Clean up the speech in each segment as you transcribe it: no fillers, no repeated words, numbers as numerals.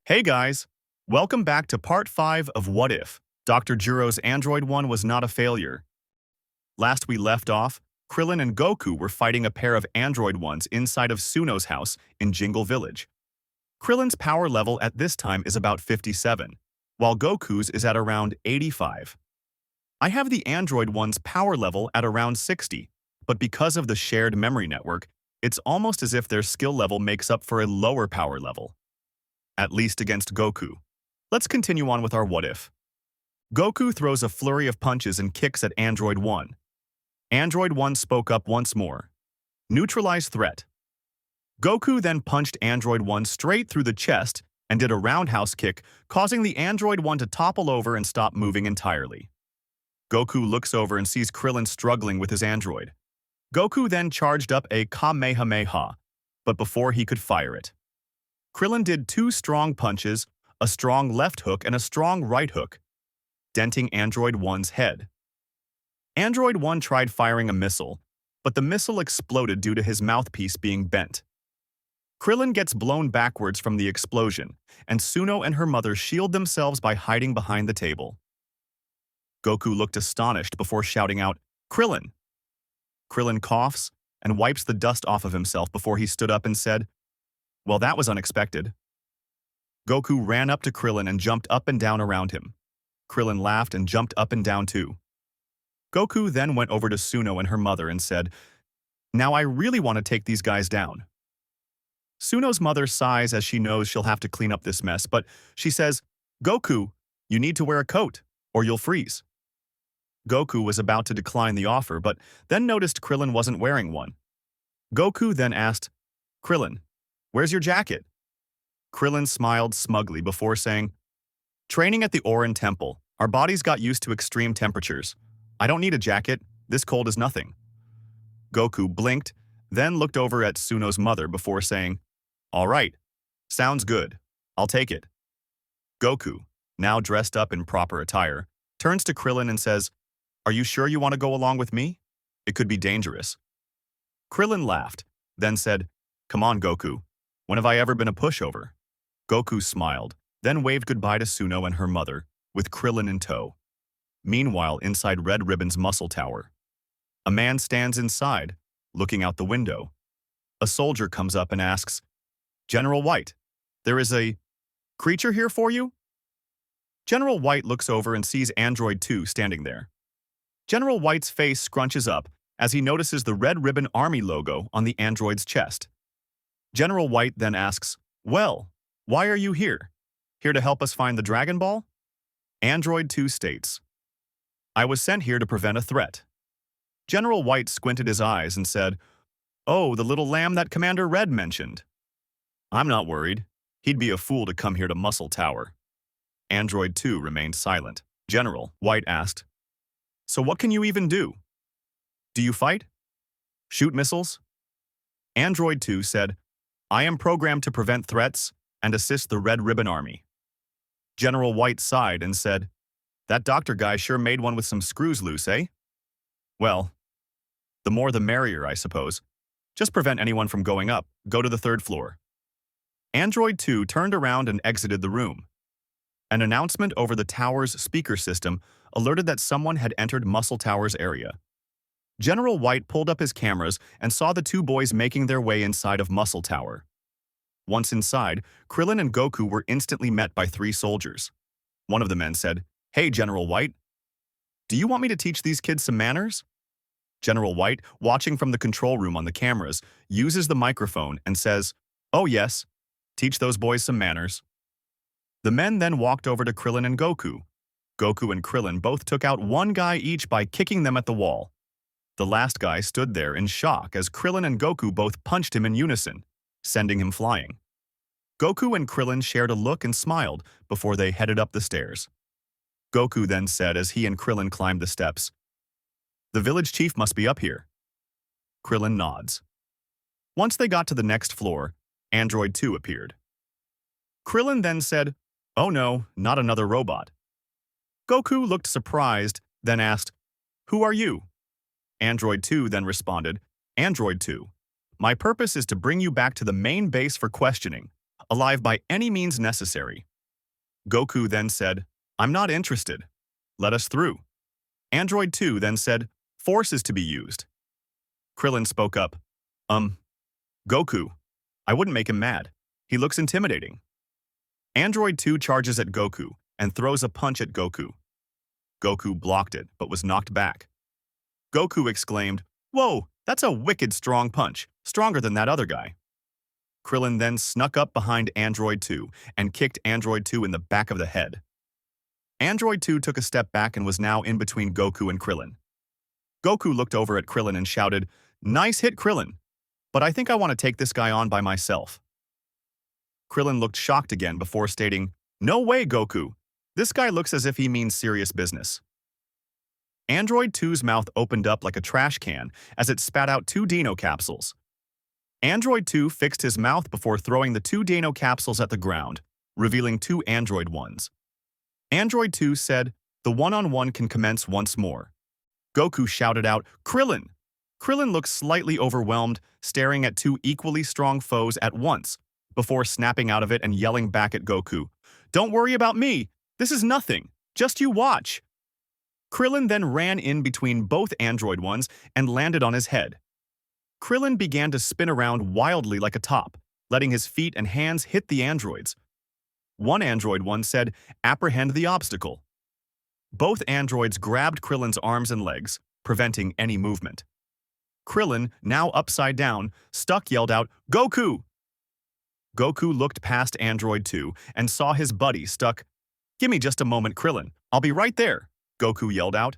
Hey guys, welcome back to part 5 of What If? Dr. Gero's Android 1 was not a failure. Last we left off, Krillin and Goku were fighting a pair of Android 1s inside of Suno's house in Jingle Village. Krillin's power level at this time is about 57, while Goku's is at around 85. I have the Android 1's power level at around 60, but because of the shared memory network, it's almost as if their skill level makes up for a lower power level. At least against Goku. Let's continue on with our what if. Goku throws a flurry of punches and kicks at Android 1. Android 1 spoke up once more. Neutralize threat. Goku then punched Android 1 straight through the chest and did a roundhouse kick, causing the Android 1 to topple over and stop moving entirely. Goku looks over and sees Krillin struggling with his android. Goku then charged up a Kamehameha, but before he could fire it, Krillin did 2 strong punches, a strong left hook and a strong right hook, denting Android 1's head. Android 1 tried firing a missile, but the missile exploded due to his mouthpiece being bent. Krillin gets blown backwards from the explosion, and Suno and her mother shield themselves by hiding behind the table. Goku looked astonished before shouting out, "Krillin!" Krillin coughs and wipes the dust off of himself before he stood up and said, "Well, that was unexpected." Goku ran up to Krillin and jumped up and down around him. Krillin laughed and jumped up and down too. Goku then went over to Suno and her mother and said, "Now I really want to take these guys down." Suno's mother sighs as she knows she'll have to clean up this mess, but she says, "Goku, you need to wear a coat, or you'll freeze." Goku was about to decline the offer, but then noticed Krillin wasn't wearing one. Goku then asked, "Krillin, where's your jacket?" Krillin smiled smugly before saying, "Training at the Orin Temple, our bodies got used to extreme temperatures. I don't need a jacket, this cold is nothing." Goku blinked, then looked over at Suno's mother before saying, "All right, sounds good, I'll take it." Goku, now dressed up in proper attire, turns to Krillin and says, "Are you sure you want to go along with me? It could be dangerous." Krillin laughed, then said, "Come on, Goku. When have I ever been a pushover?" Goku smiled, then waved goodbye to Suno and her mother, with Krillin in tow. Meanwhile, inside Red Ribbon's muscle tower, a man stands inside, looking out the window. A soldier comes up and asks, "General White, there is a creature here for you?" General White looks over and sees Android 2 standing there. General White's face scrunches up as he notices the Red Ribbon Army logo on the android's chest. General White then asks, "Well, why are you here? Here to help us find the Dragon Ball?" Android 2 states, "I was sent here to prevent a threat." General White squinted his eyes and said, "Oh, the little lamb that Commander Red mentioned." "I'm not worried. He'd be a fool to come here to Muscle Tower." Android 2 remained silent. General White asked, "So what can you even do? Do you fight? Shoot missiles?" Android 2 said, "I am programmed to prevent threats and assist the Red Ribbon Army." General White sighed and said, "That doctor guy sure made one with some screws loose, eh? Well, the more the merrier, I suppose. Just prevent anyone from going up. Go to the 3rd floor." Android 2 turned around and exited the room. An announcement over the tower's speaker system alerted that someone had entered Muscle Tower's area. General White pulled up his cameras and saw the 2 boys making their way inside of Muscle Tower. Once inside, Krillin and Goku were instantly met by 3 soldiers. One of the men said, "Hey, General White, do you want me to teach these kids some manners?" General White, watching from the control room on the cameras, uses the microphone and says, "Oh yes, teach those boys some manners." The men then walked over to Krillin and Goku. Goku and Krillin both took out 1 guy each by kicking them at the wall. The last guy stood there in shock as Krillin and Goku both punched him in unison, sending him flying. Goku and Krillin shared a look and smiled before they headed up the stairs. Goku then said as he and Krillin climbed the steps, "The village chief must be up here." Krillin nods. Once they got to the next floor, Android 2 appeared. Krillin then said, "Oh no, not another robot." Goku looked surprised, then asked, "Who are you?" Android 2 then responded, "Android 2, my purpose is to bring you back to the main base for questioning. alive by any means necessary. Goku then said, I'm not interested. Let us through. Android 2 then said, force is to be used. Krillin spoke up, Goku, I wouldn't make him mad. He looks intimidating. Android 2 charges at Goku and throws a punch at Goku. Goku blocked it, but was knocked back. Goku exclaimed, Whoa, that's a wicked strong punch, stronger than that other guy. Krillin then snuck up behind Android 2 and kicked Android 2 in the back of the head. Android 2 took a step back and was now in between Goku and Krillin. Goku looked over at Krillin and shouted, Nice hit, Krillin, but I think I want to take this guy on by myself. Krillin looked shocked again before stating, No way, Goku. This guy looks as if he means serious business. Android 2's mouth opened up like a trash can as it spat out 2 Dino capsules. Android 2 fixed his mouth before throwing the 2 Dino capsules at the ground, revealing 2 Android 1s. Android 2 said, The one-on-one can commence once more. Goku shouted out, Krillin! Krillin looked slightly overwhelmed, staring at 2 equally strong foes at once, before snapping out of it and yelling back at Goku, Don't worry about me! This is nothing! Just you watch! Krillin then ran in between both Android 1s and landed on his head. Krillin began to spin around wildly like a top, letting his feet and hands hit the androids. One Android 1 said, Apprehend the obstacle. Both androids grabbed Krillin's arms and legs, preventing any movement. Krillin, now upside down, stuck yelled out, Goku! Goku looked past Android 2 and saw his buddy stuck. Gimme just a moment, Krillin. I'll be right there, Goku yelled out.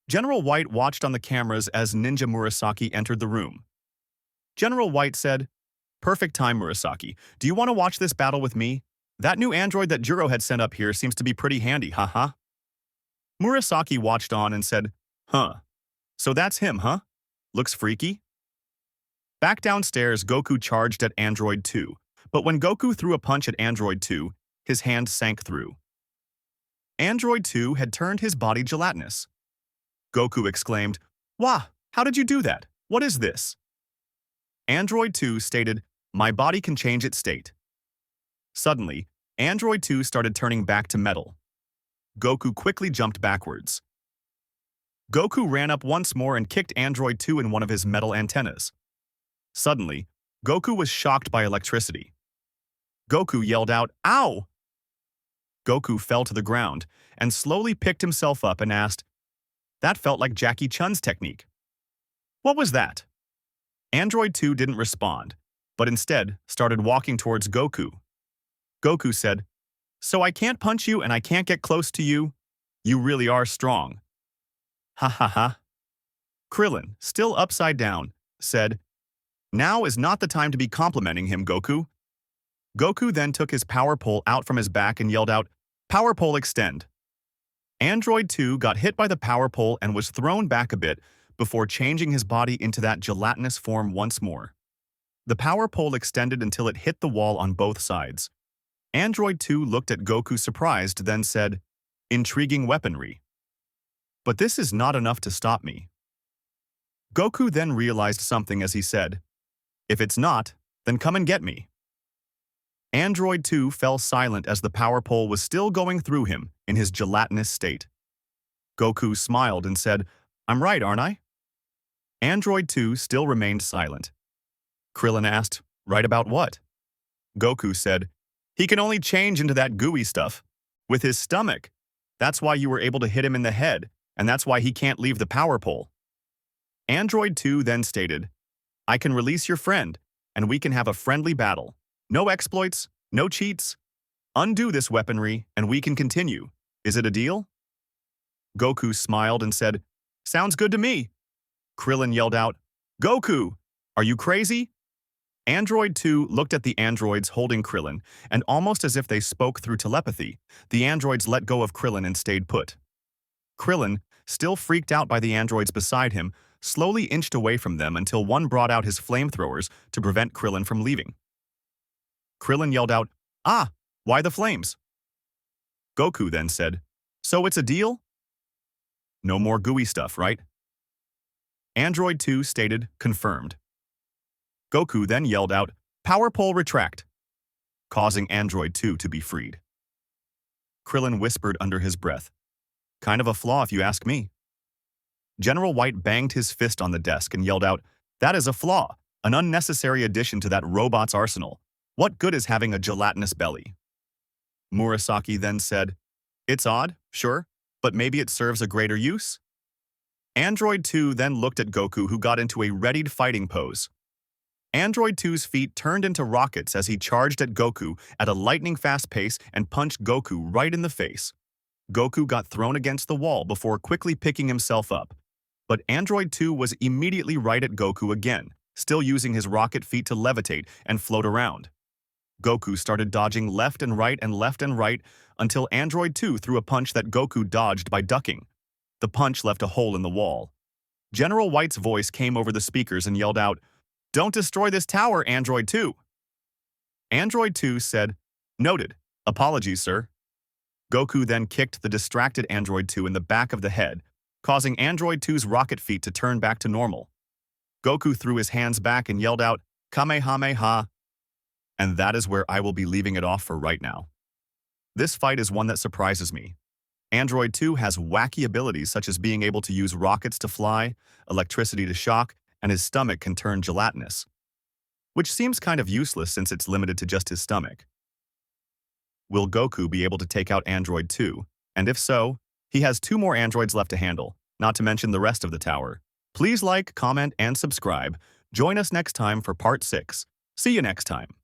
General White watched on the cameras as Ninja Murasaki entered the room. General White said, Perfect time, Murasaki. Do you want to watch this battle with me? That new android that Gero had sent up here seems to be pretty handy, haha. Murasaki watched on and said, Huh. So that's him, huh? Looks freaky? Back downstairs, Goku charged at Android 2, but when Goku threw a punch at Android 2, his hand sank through. Android 2 had turned his body gelatinous. Goku exclaimed, Wah, how did you do that? What is this? Android 2 stated, My body can change its state. Suddenly, Android 2 started turning back to metal. Goku quickly jumped backwards. Goku ran up once more and kicked Android 2 in one of his metal antennas. Suddenly, Goku was shocked by electricity. Goku yelled out, Ow! Goku fell to the ground and slowly picked himself up and asked, That felt like Jackie Chan's technique. What was that? Android 2 didn't respond, but instead started walking towards Goku. Goku said, So I can't punch you and I can't get close to you? You really are strong. Ha ha ha. Krillin, still upside down, said, Now is not the time to be complimenting him, Goku. Goku then took his power pole out from his back and yelled out, Power pole extend. Android 2 got hit by the power pole and was thrown back a bit before changing his body into that gelatinous form once more. The power pole extended until it hit the wall on both sides. Android 2 looked at Goku surprised, then said, Intriguing weaponry. But this is not enough to stop me. Goku then realized something as he said, If it's not, then come and get me. Android 2 fell silent as the power pole was still going through him in his gelatinous state. Goku smiled and said, I'm right, aren't I? Android 2 still remained silent. Krillin asked, Right about what? Goku said, He can only change into that gooey stuff. With his stomach. That's why you were able to hit him in the head, and that's why he can't leave the power pole. Android 2 then stated, I can release your friend, and we can have a friendly battle. No exploits, no cheats. Undo this weaponry, and we can continue. Is it a deal? Goku smiled and said, Sounds good to me. Krillin yelled out, Goku, are you crazy? Android 2 looked at the androids holding Krillin, and almost as if they spoke through telepathy, the androids let go of Krillin and stayed put. Krillin, still freaked out by the androids beside him, slowly inched away from them until one brought out his flamethrowers to prevent Krillin from leaving. Krillin yelled out, Ah, why the flames? Goku then said, So it's a deal? No more gooey stuff, right? Android 2 stated, confirmed. Goku then yelled out, Power pole retract. causing Android 2 to be freed. Krillin whispered under his breath, "Kind of a flaw if you ask me." General White banged his fist on the desk and yelled out, "That is a flaw, an unnecessary addition to that robot's arsenal. What good is having a gelatinous belly?" Murasaki then said, "It's odd, sure, but maybe it serves a greater use?" Android 2 then looked at Goku, who got into a readied fighting pose. Android 2's feet turned into rockets as he charged at Goku at a lightning-fast pace and punched Goku right in the face. Goku got thrown against the wall before quickly picking himself up. But Android 2 was immediately right at Goku again, still using his rocket feet to levitate and float around. Goku started dodging left and right until Android 2 threw a punch that Goku dodged by ducking. The punch left a hole in the wall. General White's voice came over the speakers and yelled out, "Don't destroy this tower, Android 2." Android 2 said, "Noted. Apologies, sir." Goku then kicked the distracted Android 2 in the back of the head, causing Android 2's rocket feet to turn back to normal. Goku threw his hands back and yelled out, "Kamehameha." And that is where I will be leaving it off for right now. This fight is one that surprises me. Android 2 has wacky abilities such as being able to use rockets to fly, electricity to shock, and his stomach can turn gelatinous, which seems kind of useless since it's limited to just his stomach. Will Goku be able to take out Android 2? And if so, he has 2 more androids left to handle, not to mention the rest of the tower. Please like, comment, and subscribe. Join us next time for Part 6. See you next time.